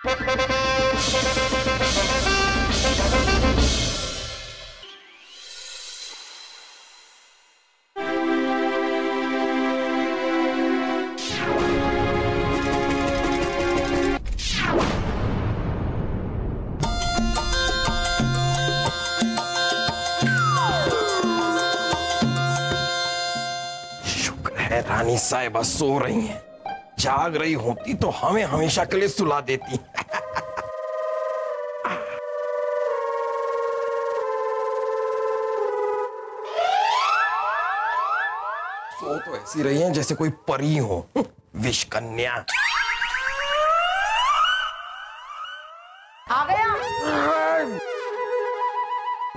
रानी साहिबा सो रही हैं। जाग रही होती तो हमें हमेशा के लिए सुला देती। सो तो ऐसी रही हैं जैसे कोई परी हो, विष कन्या। आ गया?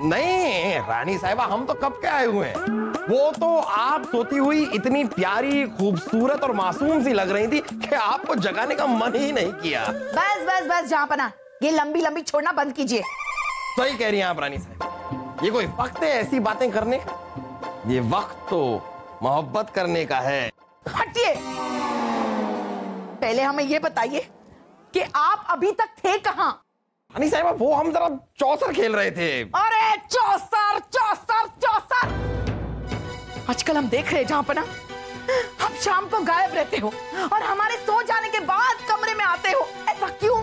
नहीं रानी साहिबा, हम तो कब के आए हुए हैं। वो तो आप सोती हुई इतनी प्यारी, खूबसूरत और मासूम सी लग रही थी कि आपको जगाने का मन ही नहीं किया। बस बस बस जहाँपना, ये लंबी लंबी छोड़ना बंद कीजिए। सही कह रही हैं आप रानी साहब, ये कोई वक्त है ऐसी बातें करने का? ये वक्त तो मोहब्बत करने का है। हटिए, पहले हमें ये बताइए कि आप अभी तक थे कहाँ? रानी साहिबा, वो हम जरा चौसर खेल रहे थे। अरे चौसर चौसर चौसर! आजकल हम देख रहे हैं जहाँपना, आप शाम को गायब रहते हो और हमारे सो जाने के बाद कमरे में आते हो। ऐसा क्यों?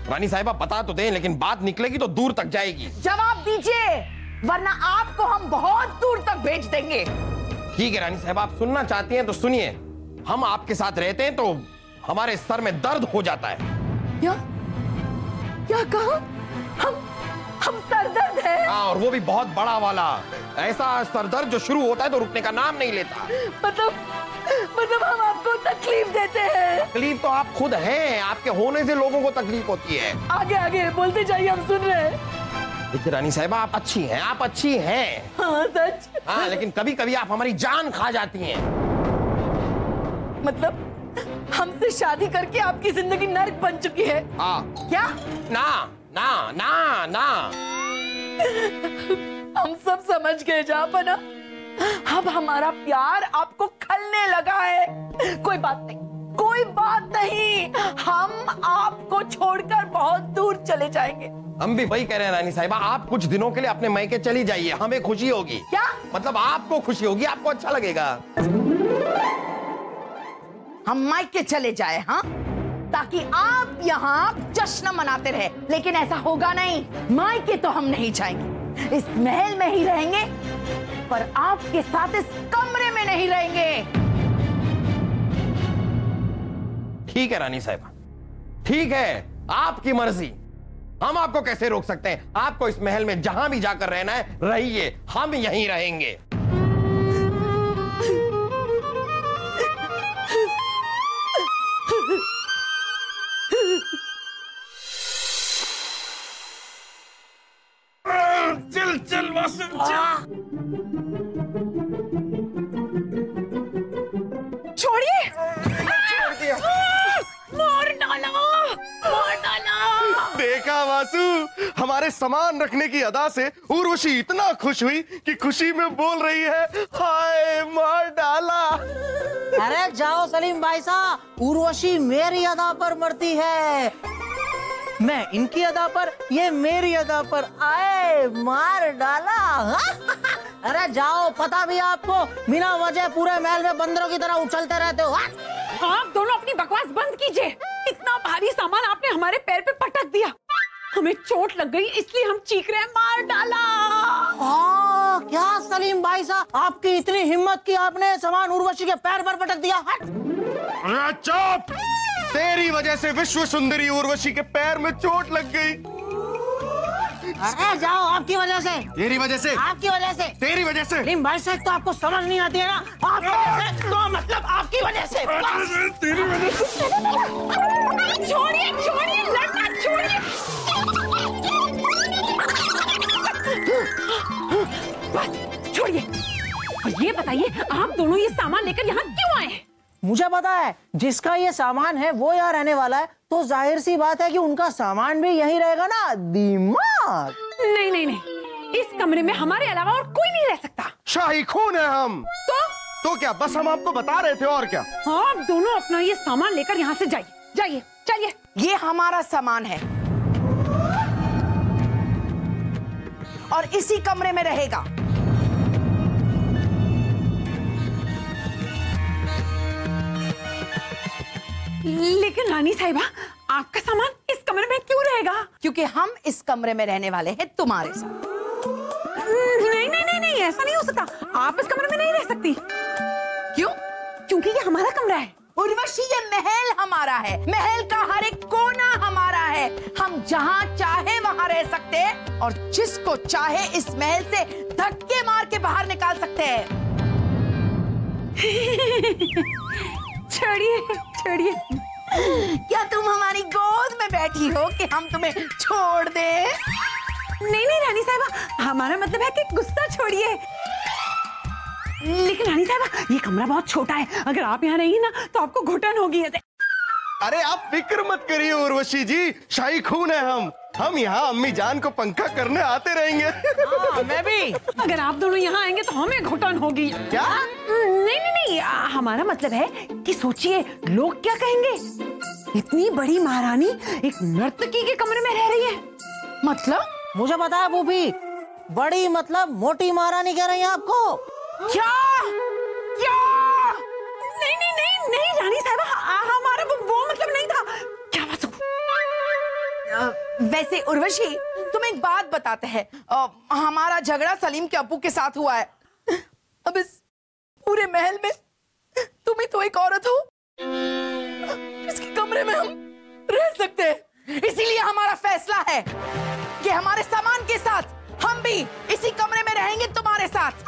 रानी साहिबा बता तो दें, लेकिन बात निकलेगी तो दूर तक जाएगी। जवाब दीजिए, वरना आपको हम बहुत दूर तक भेज देंगे। ठीक है रानी साहिबा, आप सुनना चाहती हैं तो सुनिए। हम आपके साथ रहते हैं तो हमारे सर में दर्द हो जाता है। क्या कहा? हम सरदर्द है? हाँ, और वो भी बहुत बड़ा वाला। ऐसा सरदर्द जो शुरू होता है तो रुकने का नाम नहीं लेता। मतलब हम आपको तकलीफ देते हैं? तकलीफ तो आप खुद हैं, आपके होने से लोगों को तकलीफ होती है। आगे आगे बोलते जाइए, हम सुन रहे हैं। देखिए रानी साहिबा, आप अच्छी हैं, आप अच्छी हैं। हाँ सच। हाँ, लेकिन कभी कभी आप हमारी जान खा जाती हैं। मतलब हमसे शादी करके आपकी जिंदगी नर्क बन चुकी है? हाँ। क्या? ना ना ना ना, हम सब समझ गए जहाँपना। अब हमारा प्यार आपको खलने लगा है। कोई बात नहीं, कोई बात नहीं, हम आपको छोड़कर बहुत दूर चले जाएंगे। हम भी वही कह रहे हैं रानी साहिबा, आप कुछ दिनों के लिए अपने मायके चली जाइए, हमें खुशी होगी। क्या मतलब? आपको खुशी होगी, आपको अच्छा लगेगा। हम मायके चले जाए? हाँ, ताकि आप यहाँ जश्न मनाते रहे। लेकिन ऐसा होगा नहीं, मायके तो हम नहीं जाएंगे, इस महल में ही रहेंगे, पर आपके साथ इस कमरे में नहीं रहेंगे। ठीक है रानी साहिबा, ठीक है, आपकी मर्जी। हम आपको कैसे रोक सकते हैं? आपको इस महल में जहां भी जाकर रहना है रहिए, हम यहीं रहेंगे। चल चल वासु चल। छोड़िए, मार डाला, मार डाला। देखा वासु, हमारे सामान रखने की अदा से उर्वशी इतना खुश हुई कि खुशी में बोल रही है, हाय मार डाला। अरे जाओ सलीम भाई साहब, उर्वशी मेरी अदा पर मरती है, मैं इनकी अदा पर, ये मेरी अदा पर। आए मार डाला। अरे जाओ, पता भी आपको, बिना वजह पूरे महल में बंदरों की तरह उछलते रहते हो। आप दोनों अपनी बकवास बंद कीजिए। इतना भारी सामान आपने हमारे पैर पे पटक दिया, हमें चोट लग गई, इसलिए हम चीख रहे हैं, मार डाला। क्या सलीम भाई साहब, आपकी इतनी हिम्मत की आपने सामान उर्वशी के पैर पर पटक दिया? चुप! तेरी वजह से विश्व सुंदरी उर्वशी के पैर में चोट लग गई। अरे जाओ, आपकी वजह से। तेरी वजह से? आपकी वजह से। तेरी वजह से? सलीम भाई साहब, तो आपको समझ नहीं आती है ना, आपकी वजह से, तो मतलब आपकी वजह से। तेरी वजह से। छोड़िए छोड़िए, लड़का छोड़िए। बस छोड़िए। और ये बताइए, आप दोनों ये सामान लेकर यहाँ क्यों आए हैं? मुझे पता है, जिसका ये सामान है वो यहाँ रहने वाला है, तो जाहिर सी बात है कि उनका सामान भी यहीं रहेगा ना। दिमाग? नहीं नहीं नहीं, इस कमरे में हमारे अलावा और कोई नहीं रह सकता। शाही खून है हम। तो क्या? बस हम आपको बता रहे थे, और क्या। आप दोनों अपना ये सामान लेकर यहाँ से जाइए, जाइए चलिए। ये हमारा सामान है और इसी कमरे में रहेगा। लेकिन रानी साहिबा, आपका सामान इस कमरे में क्यों रहेगा? क्योंकि हम इस कमरे में रहने वाले हैं तुम्हारे साथ। नहीं नहीं नहीं नहीं, ऐसा नहीं हो सकता। आप इस कमरे में नहीं रह सकती। क्यों? क्योंकि ये हमारा कमरा है। उर्वशी, ये महल हमारा है। महल का हर एक कोना हमारा है। हम जहां चाहे वहां रह सकते हैं और जिसको चाहे इस महल से धक्के मार के बाहर निकाल सकते हैं। छोड़िए छोड़िए। क्या तुम हमारी गोद में बैठी हो कि हम तुम्हें छोड़ दें? नहीं नहीं रानी साहिबा, हमारा मतलब है कि गुस्सा छोड़िए। लेकिन रानी साहिबा, ये कमरा बहुत छोटा है। अगर आप यहाँ रहिए ना तो आपको घुटन होगी ऐसे। अरे आप फिक्र मत करिए उर्वशी जी, शाही खून है हम यहाँ अम्मी जान को पंखा करने आते रहेंगे। मैं भी। अगर आप दोनों यहाँ आएंगे तो हमें घुटन होगी। क्या? नहीं नहीं नहीं, हमारा मतलब है कि सोचिए लोग क्या कहेंगे। इतनी बड़ी महारानी एक नर्तकी के कमरे में रह रही है। मतलब? मुझे पता है बूबी, बड़ी मतलब मोटी महारानी कह रही है आपको। क्या? क्या? नहीं नहीं नहीं नहीं रानी साहिबा, हमारा वो मतलब नहीं था। क्या बात? वैसे उर्वशी, तुम एक बात बताते हैं। हमारा झगड़ा सलीम के अब्बू के साथ हुआ है। अब इस पूरे महल में तुम ही तो एक औरत हो इसके कमरे में हम रह सकते हैं। इसीलिए हमारा फैसला है कि हमारे सामान के साथ हम भी इसी कमरे में रहेंगे तुम्हारे साथ।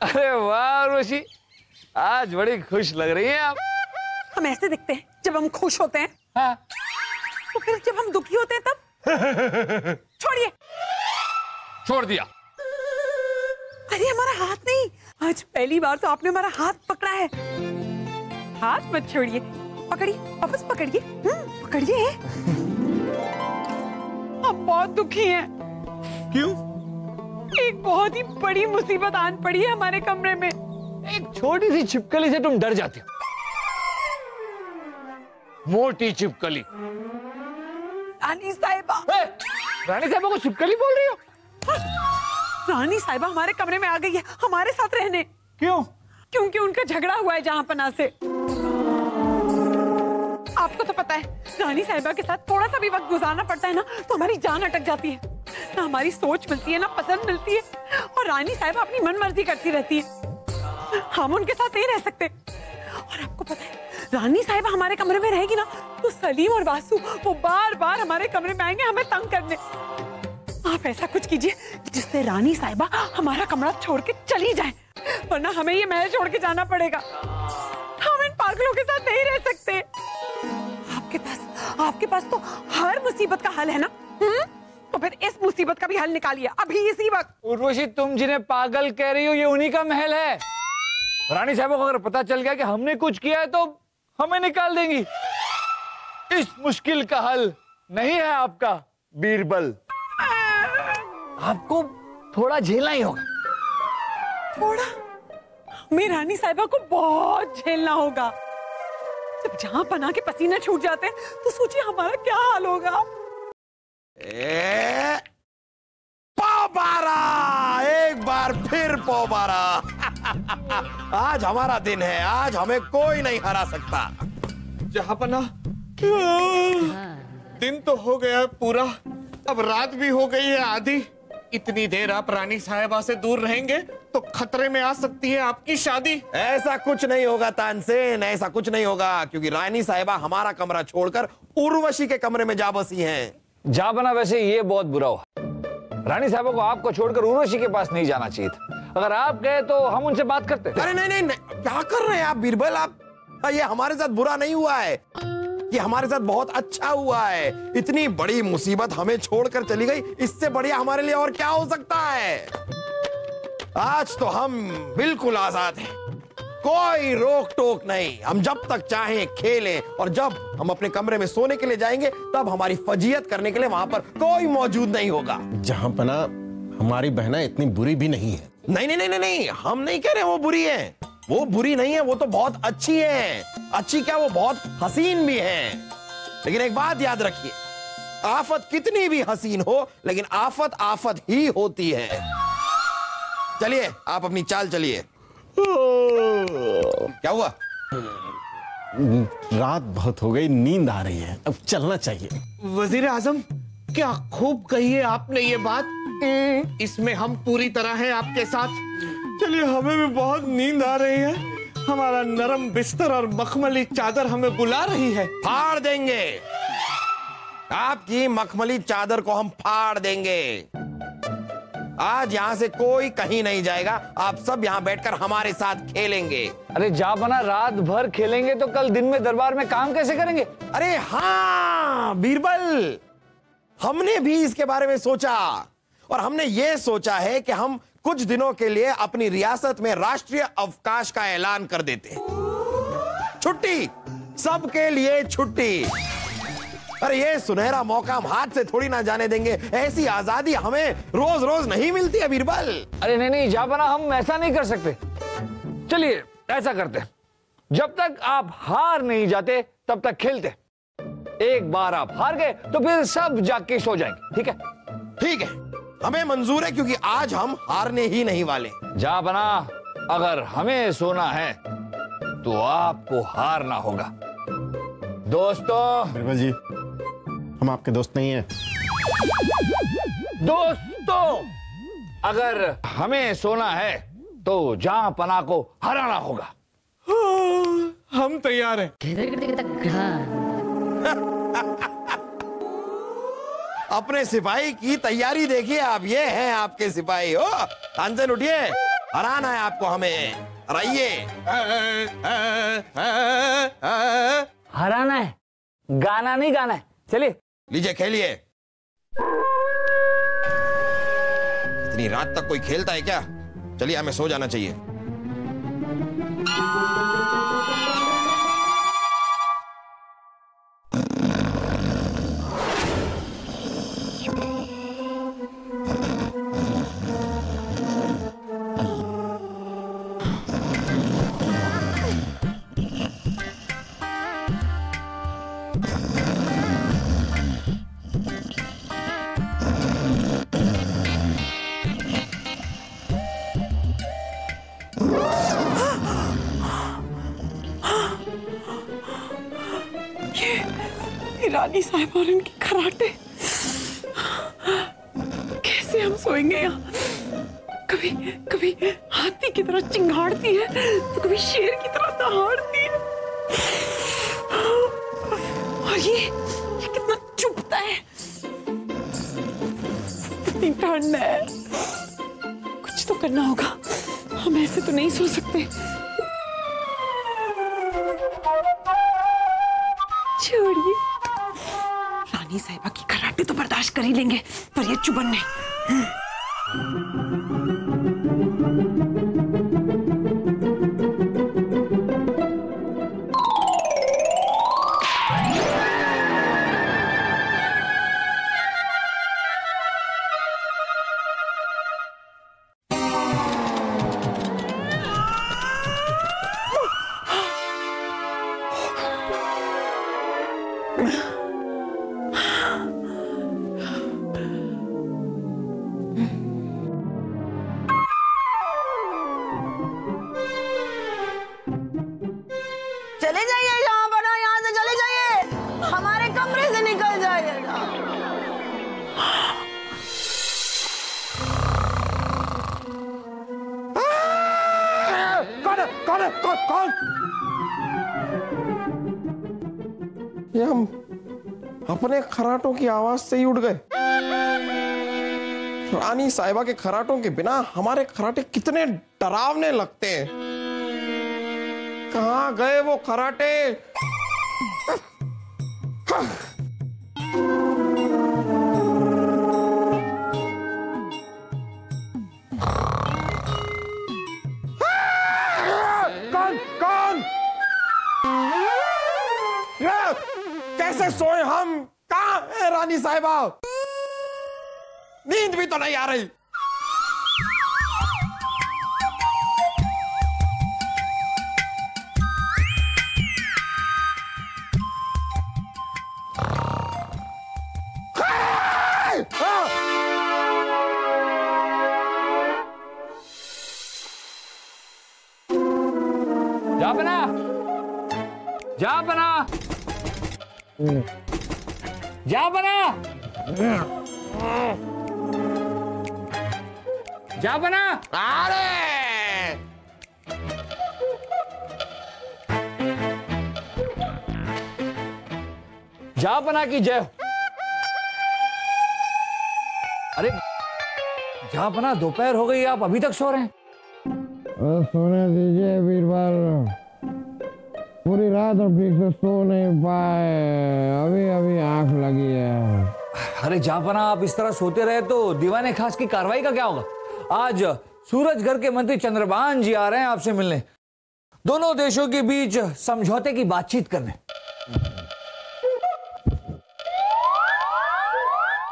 अरे वाह उर्वशी, आज बड़ी खुश लग रही हैं आप। हम ऐसे दिखते हैं जब हम खुश होते हैं। हाँ। तो फिर जब हम दुखी होते हैं तब? छोड़िए। छोड़ दिया। अरे हमारा हाथ नहीं, आज पहली बार तो आपने हमारा हाथ पकड़ा है। हाथ मत छोड़िए, पकड़िए, वापस पकड़िए। पकड़िए। हम बहुत दुखी हैं। क्यों? एक बहुत ही बड़ी मुसीबत आन पड़ी है हमारे कमरे में। एक छोटी सी छिपकली से तुम डर जाती हो। मोटी छिपकली। रानी साहिबा। रानी साहिबा को छिपकली बोल रही हो? रानी साहिबा हमारे कमरे में आ गई है हमारे साथ रहने। क्यों? क्योंकि उनका झगड़ा हुआ है जहां पना से। आपको तो पता है, रानी साहिबा के साथ थोड़ा सा भी वक्त गुजारना पड़ता है ना तो हमारी जान अटक जाती है। ना हमारी सोच मिलती है, ना पसंद मिलती है, और रानी साहिबा अपनी मनमर्जी करती रहती है। हम उनके साथ नहीं रह सकते। और आपको पता है, रानी साहिबा हमारे कमरे में रहेगी ना तो सलीम और वासु वो बार बार हमारे कमरे में आएंगे हमें तंग करने। आप ऐसा कुछ कीजिए जिससे रानी साहिबा हमारा कमरा छोड़ के चली जाए, वरना हमें ये महल छोड़ के जाना पड़ेगा। हम इन पागलों के साथ नहीं रह सकते। आपके पास तो हर मुसीबत का हल है ना? तो फिर इस मुसीबत का भी हल निकालिए अभी इसी वक्त। उर्वशी, तुम जिन्हें पागल कह रही हो ये उन्हीं का महल है। रानी साहब को अगर पता चल गया कि हमने कुछ किया है तो हमें निकाल देंगी। इस मुश्किल का हल नहीं है आपका बीरबल। आपको थोड़ा झेलना ही होगा। थोड़ा? हमें रानी साहिबा को बहुत झेलना होगा। जब जहां पना के पसीने छूट जाते हैं तो सोचिए हमारा क्या हाल होगा। पौबारा, एक बार फिर पौबारा। आज हमारा दिन है, आज हमें कोई नहीं हरा सकता। जहांपना, दिन तो हो गया है पूरा, अब रात भी हो गई है आधी। इतनी देर आप रानी साहिबा से दूर रहेंगे तो खतरे में आ सकती है आपकी शादी। ऐसा कुछ नहीं होगा तानसेन, ऐसा कुछ नहीं होगा, क्योंकि रानी साहिबा हमारा कमरा छोड़कर उर्वशी के कमरे में जा बसी हैं। जा बना, वैसे ये बहुत बुरा हुआ। रानी साहब को आपको छोड़कर उर्वशी के पास नहीं जाना चाहिए था। अगर आप गए तो हम उनसे बात करते। अरे नहीं नहीं नहीं, क्या कर रहे हैं आप बीरबल? आप ये हमारे साथ बुरा नहीं हुआ है, ये हमारे साथ बहुत अच्छा हुआ है। इतनी बड़ी मुसीबत हमें छोड़कर चली गई, इससे बढ़िया हमारे लिए और क्या हो सकता है। आज तो हम बिल्कुल आजाद हैं, कोई रोक टोक नहीं, हम जब तक चाहें खेलें, और जब हम अपने कमरे में सोने के लिए जाएंगे तब हमारी फजीयत करने के लिए वहां पर कोई मौजूद नहीं होगा। जहां पना हमारी बहना इतनी बुरी भी नहीं है। नहीं नहीं नहीं नहीं, हम नहीं कह रहे वो बुरी है, वो बुरी नहीं है, वो तो बहुत अच्छी है। अच्छी क्या, वो बहुत हसीन भी है। लेकिन एक बात याद रखिए, आफत कितनी भी हसीन हो लेकिन आफत आफत ही होती है। चलिए आप अपनी चाल चलिए। क्या हुआ? रात बहुत हो गई, नींद आ रही है, अब चलना चाहिए। वजीर आजम, क्या खूब कही है आपने ये बात। इसमें हम पूरी तरह हैं आपके साथ। चलिए, हमें भी बहुत नींद आ रही है। हमारा नरम बिस्तर और मखमली चादर हमें बुला रही है। फाड़ देंगे आपकी मखमली चादर को, हम फाड़ देंगे। आज यहां से कोई कहीं नहीं जाएगा, आप सब यहां बैठकर हमारे साथ खेलेंगे। अरे जा बना, रात भर खेलेंगे तो कल दिन में दरबार में काम कैसे करेंगे? अरे हाँ बीरबल, हमने भी इसके बारे में सोचा, और हमने ये सोचा है कि हम कुछ दिनों के लिए अपनी रियासत में राष्ट्रीय अवकाश का ऐलान कर देते हैं। छुट्टी, सबके लिए छुट्टी। अरे ये सुनहरा मौका हम हाथ से थोड़ी ना जाने देंगे। ऐसी आजादी हमें रोज रोज नहीं मिलती है बीरबल। अरे नहीं नहीं जा बना, हम ऐसा नहीं कर सकते। चलिए ऐसा करते, जब तक आप हार नहीं जाते तब तक खेलते। एक बार आप हार गए तो फिर सब जाके सो जाएंगे, ठीक है? ठीक है, हमें मंजूर है, क्योंकि आज हम हारने ही नहीं वाले। जा बना, अगर हमें सोना है तो आपको हारना होगा। दोस्तों, बिरबल जी, हम आपके दोस्त नहीं हैं। दोस्तों, अगर हमें सोना है तो जहां पना को हराना होगा। हम तैयार हैं। अपने सिपाही की तैयारी देखिए आप, ये हैं आपके सिपाही। हो तानसेन, उठिए, हराना है आपको हमें, हराइए। हराना है, गाना नहीं गाना है। चलिए लीजिए खेलिए। इतनी रात तक कोई खेलता है क्या? चलिए हमें सो जाना चाहिए। रानी साहब और इनके खराटे, कैसे हम सोएंगे यहाँ? कभी कभी हाथी की तरह चिंगाड़ती है तो कभी शेर की तरह दहाड़ती है। और ये कितना चुभता है, कितनी ठंड है। कुछ तो करना होगा, हम ऐसे तो नहीं सो सकते। छोड़िए, रानी साहिबा की खराटे तो बर्दाश्त कर ही लेंगे, पर ये चुभन नहीं। चले जाइए जहां पर हो, यहाँ से चले जाइए, हमारे कमरे से निकल जाइएगा। कौन? ये हम अपने खराटों की आवाज से ही उठ गए। रानी साहिबा के खराटों के बिना हमारे खराटे कितने डरावने लगते हैं। कहाँ गए वो खराटे? कौन? कैसे सोए हम? कहां है रानी साहिबा? नींद भी तो नहीं आ रही। जापना, जापना, जापना, जापना। अरे जापना की जय हो। अरे जापना, दोपहर हो गई, आप अभी तक सो रहे हैं? सोने दीजिए बीरबल, पूरी रात हम ठीक से सो नहीं पाए, अभी अभी आंख लगी है। अरे जापना, आप इस तरह सोते रहे तो दीवाने खास की कार्रवाई का क्या होगा? आज सूरजगढ़ के मंत्री चंद्रभान जी आ रहे हैं आपसे मिलने, दोनों देशों के बीच समझौते की बातचीत करने।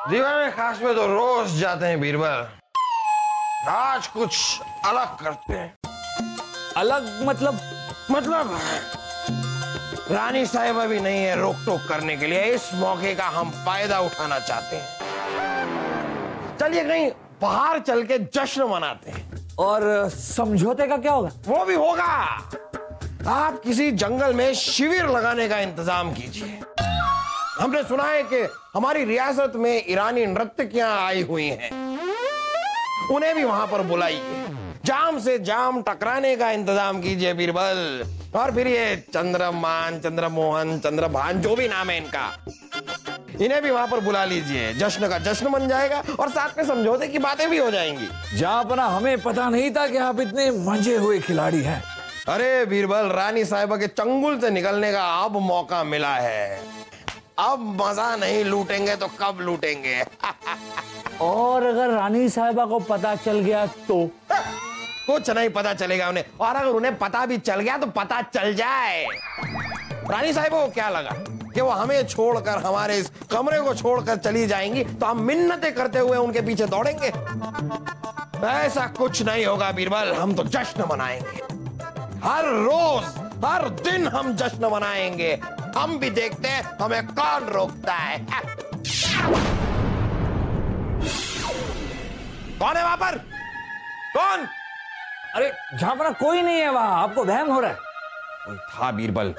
दीवाने खास में तो रोज जाते हैं बीरबल, आज कुछ अलग करते हैं। अलग मतलब? मतलब रानी साहिबा भी नहीं है रोक टोक करने के लिए, इस मौके का हम फायदा उठाना चाहते हैं। चलिए कहीं बाहर चल के जश्न मनाते हैं। और समझौते का क्या होगा? वो भी होगा। आप किसी जंगल में शिविर लगाने का इंतजाम कीजिए। हमने सुना है कि हमारी रियासत में ईरानी नर्तकियां आई हुई हैं, उन्हें भी वहां पर बुलाइए। जाम से जाम टकराने का इंतजाम कीजिए बीरबल। और फिर ये चंद्रमान, चंद्रमोहन, चंद्रभान, जो भी नाम है इनका, इन्हें भी वहां पर बुला लीजिए। जश्न का जश्न बन जाएगा और साथ में समझौते की बातें भी हो जाएंगी। जापना, हमें पता नहीं था कि आप इतने मंजे हुए खिलाड़ी हैं। अरे बीरबल, रानी साहिबा के चंगुल से निकलने का अब मौका मिला है। अब मजा नहीं लूटेंगे तो कब लूटेंगे? और अगर रानी साहिबा को पता चल गया तो? कुछ नहीं पता चलेगा उन्हें, और अगर उन्हें पता भी चल गया तो पता चल जाए। रानी साहिबा को क्या लगा कि वो हमें छोड़कर, हमारे इस कमरे को छोड़कर चली जाएंगी तो हम मिन्नतें करते हुए उनके पीछे दौड़ेंगे? ऐसा कुछ नहीं होगा बीरबल, हम तो जश्न मनाएंगे। हर रोज, हर दिन हम जश्न मनाएंगे। हम भी देखते हैं हमें कौन रोकता है। कौन है वहां पर? कौन? अरे जापना, कोई नहीं है वहां, आपको वहम हो रहा है। कोई था बीरबल,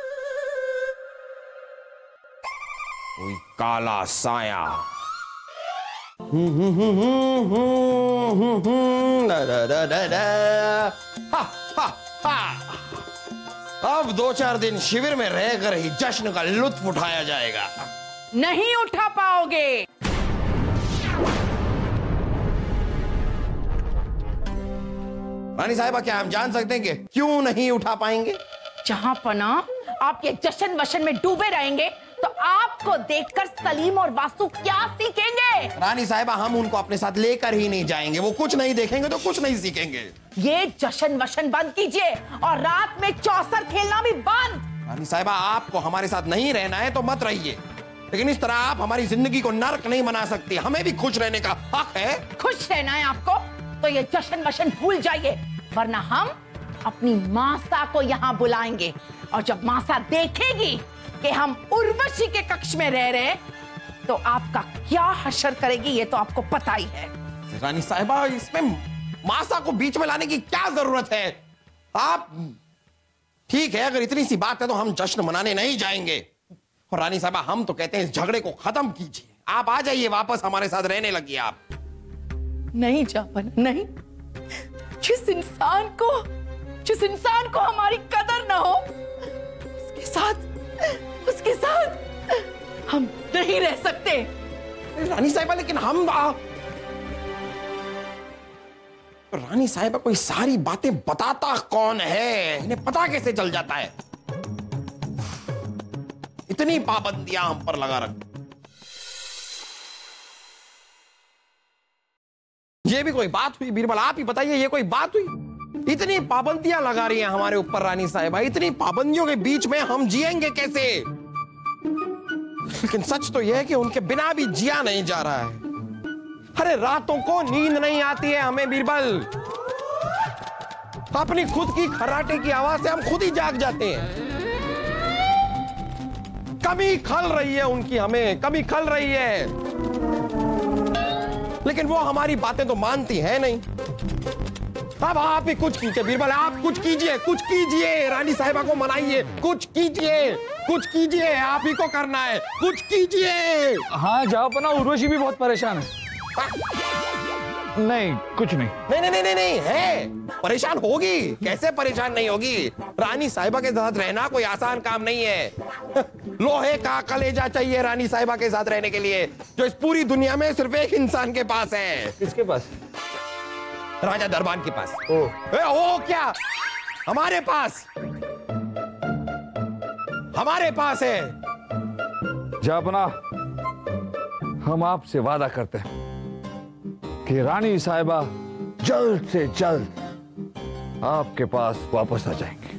कोई काला साया। अब 2-4 दिन शिविर में रहकर ही जश्न का लुत्फ उठाया जाएगा। नहीं उठा पाओगे। रानी साहिबा, क्या हम जान सकते हैं कि क्यों नहीं उठा पाएंगे? जहां पना आप ये जश्न वशन में डूबे रहेंगे तो आपको देखकर सलीम और वासु क्या सीखेंगे? रानी साहिबा, हम उनको अपने साथ लेकर ही नहीं जाएंगे। वो कुछ नहीं देखेंगे तो कुछ नहीं सीखेंगे। ये जश्न वशन बंद कीजिए और रात में चौसर खेलना भी बंद। रानी साहिबा, आपको हमारे साथ नहीं रहना है तो मत रहिए, लेकिन इस तरह आप हमारी जिंदगी को नर्क नहीं बना सकती। हमें भी खुश रहने का हक है। खुश रहना है आपको तो ये जश्न वशन भूल जाइए, वरना हम अपनी मासा को यहाँ बुलाएंगे और जब मासा देखेगी कि हम उर्वशी के कक्ष में रह रहे तो आपका क्या हशर करेगी ये तो आपको पता ही है। रानी साहिबा, इसमें मासा को बीच में लाने की क्या जरूरत है? आप ठीक है, अगर इतनी सी बात है तो हम जश्न मनाने नहीं जाएंगे। और रानी साहिबा, हम तो कहते हैं इस झगड़े को खत्म कीजिए। आप आ जाइए वापस, हमारे साथ रहने लगिए आप। नहीं जापन, नहीं। जिस इंसान को हमारी कदर ना हो, उसके साथ हम नहीं रह सकते। रानी साहिबा, लेकिन हम रानी साहिबा कोई सारी बातें बताता कौन है? इन्हें पता कैसे चल जाता है? इतनी पाबंदियां हम पर लगा रख। ये भी कोई बात हुई बीरबल? आप ही बताइए, ये कोई बात हुई? इतनी पाबंदियां लगा रही हैं हमारे ऊपर रानी साहिबा। इतनी पाबंदियों के बीच में हम जिएंगे कैसे? लेकिन सच तो यह है कि उनके बिना भी जिया नहीं जा रहा है। अरे रातों को नींद नहीं आती है हमें बीरबल। अपनी खुद की खर्राटे की आवाज से हम खुद ही जाग जाते हैं। कमी खल रही है उनकी, हमें कमी खल रही है, लेकिन वो हमारी बातें तो मानती है नहीं। अब आप ही कुछ कीजिए बीरबल, आप कुछ कीजिए, कुछ कीजिए, रानी साहिबा को मनाइए, कुछ कीजिए, कुछ कीजिए, आप ही को करना है, कुछ कीजिए। हाँ जाओ पना, उर्वशी भी बहुत परेशान है। नहीं कुछ नहीं। नहीं नहीं नहीं नहीं है, परेशान होगी, कैसे परेशान नहीं होगी। रानी साहिबा के साथ रहना कोई आसान काम नहीं है। लोहे का कलेजा चाहिए रानी साहिबा के साथ रहने के लिए, जो इस पूरी दुनिया में सिर्फ एक इंसान के पास है। किसके पास? राजा दरबान के पास। ओ क्या, हमारे पास, हमारे पास है। जापना, हम आपसे वादा करते हैं कि रानी साहिबा जल्द से जल्द आपके पास वापस आ जाएंगे।